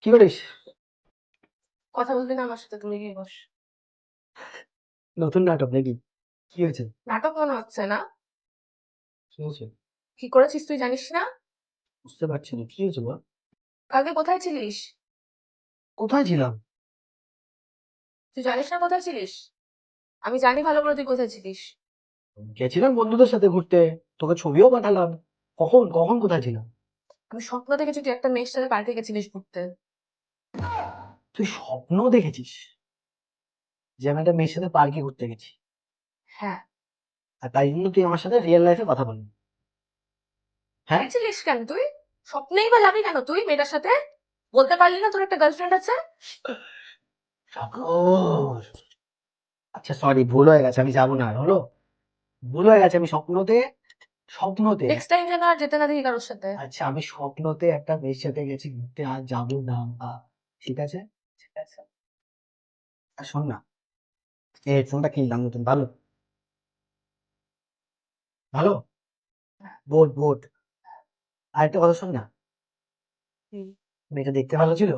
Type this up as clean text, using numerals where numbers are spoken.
কি করিস? কথা বলবি না আমার সাথে? তুমি গিয়ে বস। নতুন নাটক নাকি? কি হয়েছে? নাটক মনে হচ্ছে না। কি হয়েছে? কি করেছিস তুই জানিস না? বুঝতে পারছি না, কি হয়েছে বল? কালকে কোথায় ছিলিস? কোথায় ছিলাম? তুই জানিস না কোথায় ছিলিস? আমি জানি ভালো করে তুই কোথায় ছিলিস। গেছিলাম বন্ধুদের সাথে ঘুরতে। তোকে ছবিও পাঠালাম। কখন কখন কোথায় ছিলাম? আমি স্বপ্ন দেখেছি তুই একটা মেয়ের সাথে পার্কে গেছিলিস ঘুরতে। তুই স্বপ্ন দেখেছিস যে আমি একটা মেয়ের সাথে পার্কে ঘুরতে গেছি, হ্যাঁ। আর তাই জন্য তুই আমার সাথে রিয়েল লাইফে কথা বলবি? হ্যাঁ। গেছিলিস কেন তুই? স্বপ্নেই বা যাবি কেন তুই মেয়েটার সাথে? বলতে পারলি না তোর একটা গার্লফ্রেন্ড আছে? সাগর, আচ্ছা সরি, ভুল হয়ে গেছে, আমি যাবো না আর, হলো? ভুল হয়ে গেছে, আমি স্বপ্নতে, স্বপ্নতে নেক্সট টাইম যেন আর যেতে না দেখি কারোর সাথে। আচ্ছা আমি স্বপ্নতে একটা মেয়ের সাথে গেছি ঘুরতে, আর যাবো না। ঠিক আছে। ঠিক আছে। আর শোন না, এই হেডফোনটা কিনলাম নতুন, ভালো ভালো, বোট বোট। আর একটা কথা শোন না, হুম। মেয়েটা দেখতে ভালো ছিল।